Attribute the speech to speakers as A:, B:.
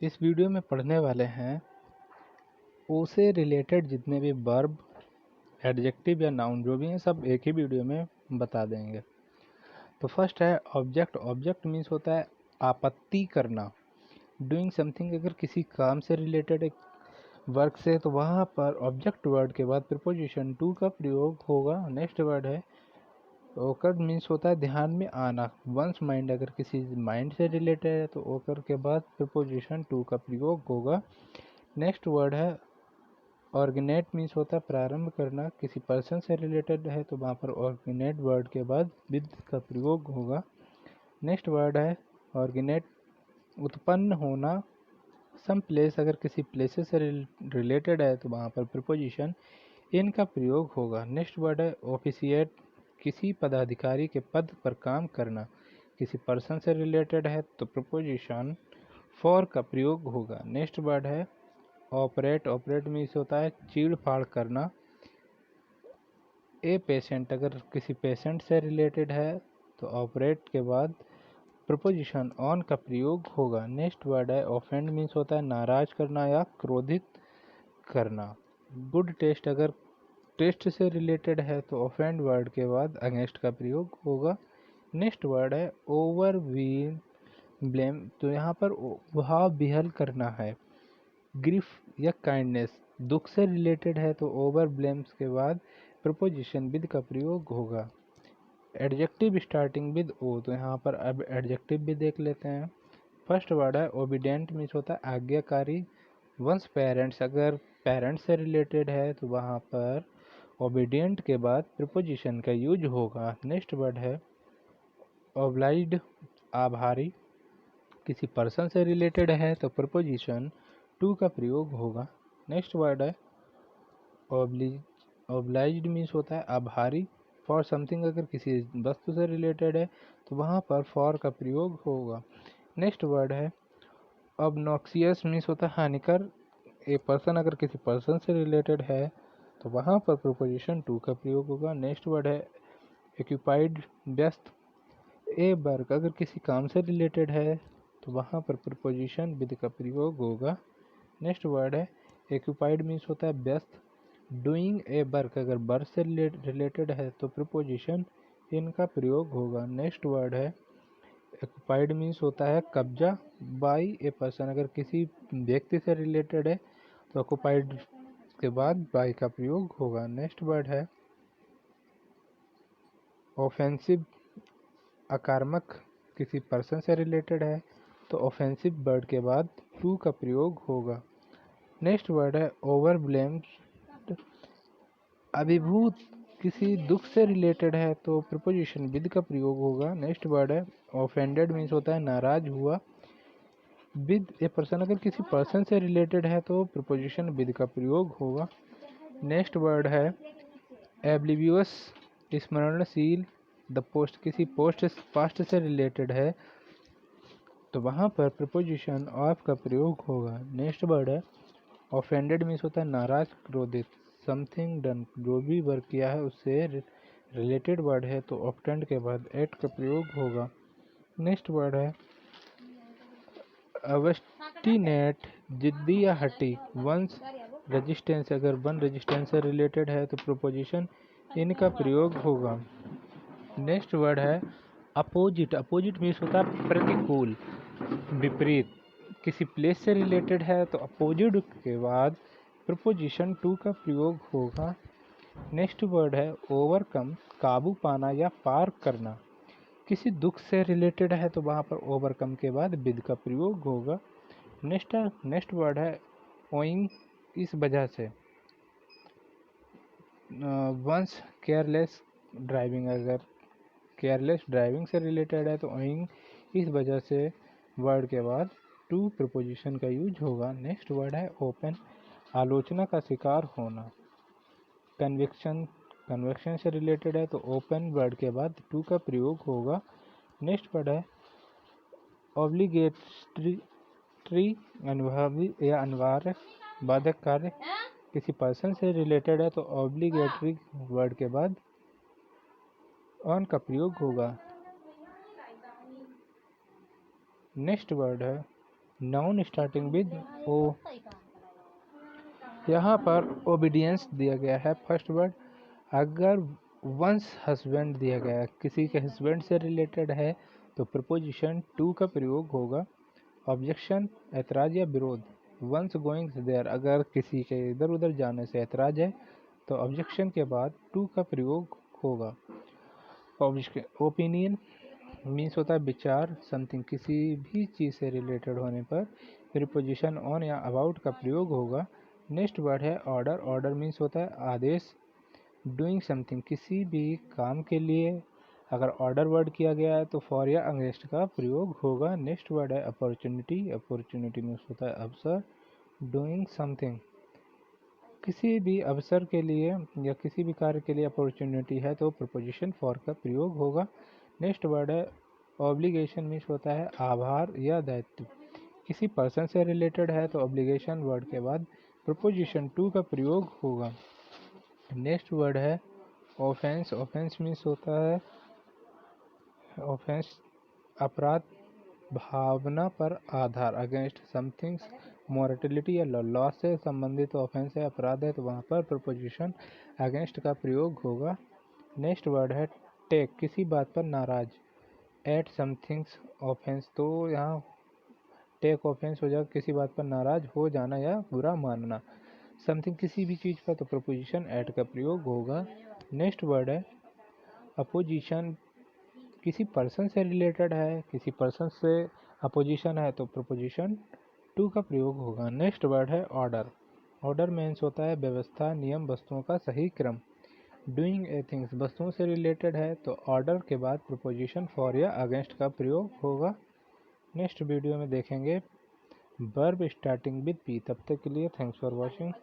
A: इस वीडियो में पढ़ने वाले हैं ओ से रिलेटेड जितने भी वर्ब, एडजेक्टिव या नाउन जो भी हैं सब एक ही वीडियो में बता देंगे। तो फर्स्ट है ऑब्जेक्ट। ऑब्जेक्ट मीन्स होता है आपत्ति करना, डूइंग समथिंग। अगर किसी काम से रिलेटेड एक वर्क से तो वहाँ पर ऑब्जेक्ट वर्ड के बाद प्रीपोजिशन टू का प्रयोग होगा। नेक्स्ट वर्ड है ओकर मीन्स होता है ध्यान में आना, वंस माइंड। अगर किसी माइंड से रिलेटेड है तो ओकर के बाद प्रीपोजिशन टू का प्रयोग होगा। नेक्स्ट वर्ड है ऑर्गेनेट मीन्स होता है प्रारंभ करना, किसी पर्सन से रिलेटेड है तो वहाँ पर ऑर्गेनेट वर्ड के बाद विद का प्रयोग होगा। नेक्स्ट वर्ड है ऑर्गेनेट उत्पन्न होना, सम प्लेस। अगर किसी प्लेसेस से रिलेटेड है तो वहाँ पर प्रीपोजिशन इन का प्रयोग होगा। नेक्स्ट वर्ड है ऑफिशिएट, किसी पदाधिकारी के पद पर काम करना, किसी पर्सन से रिलेटेड है तो प्रीपोजिशन फॉर का प्रयोग होगा। नेक्स्ट वर्ड है ऑपरेट। ऑपरेट मीन्स होता है चीड़ फाड़ करना। ए पेशेंट, अगर किसी पेशेंट से रिलेटेड है तो ऑपरेट के बाद प्रीपोजिशन ऑन का प्रयोग होगा। नेक्स्ट वर्ड है ऑफेंड मीन्स होता है नाराज करना या क्रोधित करना। गुड टेस्ट, अगर टेस्ट से रिलेटेड है तो ऑफेंड वर्ड के बाद अगेंस्ट का प्रयोग होगा। नेक्स्ट वर्ड है ओवर व्हील ब्लेम, तो यहाँ पर भाव बिहल करना है। ग्रीफ या काइंडनेस, दुख से रिलेटेड है तो ओवर ब्लेम्स के बाद प्रपोजिशन विद का प्रयोग होगा। एडजेक्टिव स्टार्टिंग विद ओ, तो यहाँ पर अब एडजेक्टिव भी देख लेते हैं। फर्स्ट वर्ड है ओबीडेंट मीन्स होता है आज्ञाकारी। वंस पेरेंट्स, अगर पेरेंट्स से रिलेटेड है तो वहाँ पर ओबीडियंट के बाद प्रीपोजिशन का यूज होगा। नेक्स्ट वर्ड है ओब्लाइज्ड, आभारी। किसी पर्सन से रिलेटेड है तो प्रीपोजिशन टू का प्रयोग होगा। नेक्स्ट वर्ड है ओब्लाइज्ड मीन्स होता है आभारी फॉर समथिंग। अगर किसी वस्तु से रिलेटेड है तो वहाँ पर फॉर का प्रयोग होगा। नेक्स्ट वर्ड है ऑब्नॉक्सियस मीन्स होता है हानिकर। ए पर्सन, अगर किसी पर्सन से रिलेटेड है तो वहाँ पर प्रीपोजिशन टू का प्रयोग होगा। नेक्स्ट वर्ड है एक्यूपाइड, व्यस्त। ए वर्क, अगर किसी काम से रिलेटेड है तो वहाँ पर प्रीपोजिशन विद का प्रयोग होगा। नेक्स्ट वर्ड है एक्यूपाइड मीन्स होता है व्यस्त। डूइंग ए वर्क, अगर वर्क से रिलेटेड है तो प्रीपोजिशन इनका प्रयोग होगा। नेक्स्ट वर्ड है एक्यूपाइड मीन्स होता है कब्जा बाई ए पर्सन। अगर किसी व्यक्ति से रिलेटेड है तो ऑक्यूपाइड के बाद बाई का प्रयोग होगा। नेक्स्ट वर्ड है ऑफेंसिव, आक्रामक। किसी पर्सन से रिलेटेड है तो ऑफेंसिव वर्ड के बाद टू का प्रयोग होगा। नेक्स्ट वर्ड है ओवर ब्लेम्ड, अभिभूत। किसी दुख से रिलेटेड है तो प्रीपोजिशन विद का प्रयोग होगा। नेक्स्ट वर्ड है ऑफेंडेड मीन्स होता है नाराज हुआ। विद ए पर्सन, अगर किसी पर्सन से रिलेटेड है तो प्रीपोजिशन विद का प्रयोग होगा। नेक्स्ट वर्ड है एब्लिवियस, स्मरणशील। द पोस्ट, किसी पोस्ट पास्ट से रिलेटेड है तो वहाँ पर प्रीपोजिशन ऑफ का प्रयोग होगा। नेक्स्ट वर्ड है ऑफेंडेड मीन्स होता है नाराज, क्रोधित। समथिंग डन, जो भी वर्क किया है उससे रिलेटेड वर्ड है तो ऑप्टेंड के बाद एट का प्रयोग होगा। नेक्स्ट वर्ड है अवेस्टिनेट, जिद्दी या हटी। वंस रेजिस्टेंस, अगर वन रेजिस्टेंस से रिलेटेड है तो प्रोपोजिशन इनका प्रयोग होगा। नेक्स्ट वर्ड है अपोजिट। अपोजिट मीन्स होता है प्रतिकूल, विपरीत। किसी प्लेस से रिलेटेड है तो अपोजिट के बाद प्रीपोजिशन टू का प्रयोग होगा। नेक्स्ट वर्ड है ओवरकम, काबू पाना या पार करना। किसी दुख से रिलेटेड है तो वहाँ पर ओवरकम के बाद विद का प्रयोग होगा। नेक्स्ट वर्ड है ओइंग, इस वजह से। वंस केयरलेस ड्राइविंग, अगर केयरलेस ड्राइविंग से रिलेटेड है तो ओइंग, इस वजह से वर्ड के बाद टू प्रीपोजिशन का यूज होगा। नेक्स्ट वर्ड है ओपन, आलोचना का शिकार होना। कन्विक्शन, कन्विक्शन से रिलेटेड है तो ओपन वर्ड के बाद टू का प्रयोग होगा। नेक्स्ट वर्ड है ऑब्लिगेटरी, अनुभवी या अनिवार्य बाधक कार्य। किसी पर्सन से रिलेटेड है तो ऑब्लिगेटरी वर्ड के बाद ऑन का प्रयोग होगा। नेक्स्ट वर्ड है नाउन स्टार्टिंग विद ओ, यहाँ पर ओबीडियंस दिया गया है फर्स्ट वर्ड। अगर वंस हस्बैंड दिया गया है, किसी के हस्बैंड से रिलेटेड है, तो प्रपोजिशन टू का प्रयोग होगा। ऑब्जेक्शन ऐतराज या विरोध, वंस गोइंग देयर, अगर किसी के इधर उधर जाने से ऐतराज है तो ऑब्जेक्शन के बाद टू का प्रयोग होगा। ओपिनियन मीन्स होता है विचार, समथिंग किसी भी चीज़ से रिलेटेड होने पर प्रीपोजिशन ऑन या अबाउट का प्रयोग होगा। नेक्स्ट वर्ड है ऑर्डर। ऑर्डर मीन्स होता है आदेश। डूइंग समथिंग किसी भी काम के लिए अगर ऑर्डर वर्ड किया गया है तो फॉर या अगेंस्ट का प्रयोग होगा। नेक्स्ट वर्ड है अपॉर्चुनिटी। अपॉर्चुनिटी मीन्स होता है अवसर। डूइंग समथिंग किसी भी अवसर के लिए या किसी भी कार्य के लिए अपॉर्चुनिटी है तो प्रपोजिशन फॉर का प्रयोग होगा। नेक्स्ट वर्ड है ऑब्लिगेशन मीन्स होता है आभार या दायित्व। किसी पर्सन से रिलेटेड है तो ऑब्लिगेशन वर्ड के बाद प्रपोजिशन टू का प्रयोग होगा। नेक्स्ट वर्ड है ऑफेंस। ऑफेंस मीन्स होता है ऑफेंस अपराध, भावना पर आधार, अगेंस्ट समथिंग्स मोरटिलिटी या लॉ से संबंधित ऑफेंस है, अपराध है, तो वहाँ पर प्रपोजिशन अगेंस्ट का प्रयोग होगा। नेक्स्ट वर्ड है टेक, किसी बात पर नाराज। एट समथिंग्स ऑफेंस, तो यहाँ टेक ऑफेंस हो जाएगा किसी बात पर नाराज हो जाना या बुरा मानना। समथिंग किसी भी चीज़ पर, तो प्रपोजिशन एट का प्रयोग होगा। नेक्स्ट वर्ड है अपोजिशन, किसी पर्सन से रिलेटेड है, किसी पर्सन से अपोजिशन है तो प्रपोजिशन टू का प्रयोग होगा। नेक्स्ट वर्ड है ऑर्डर। ऑर्डर मीन्स होता है व्यवस्था, नियम, वस्तुओं का सही क्रम। डूइंग ए थिंग्स वस्तुओं से रिलेटेड है तो ऑर्डर के बाद प्रपोजिशन फॉर या अगेंस्ट का प्रयोग होगा। नेक्स्ट वीडियो में देखेंगे वर्ब स्टार्टिंग विद पी। तब तक के लिए थैंक्स फॉर वॉचिंग।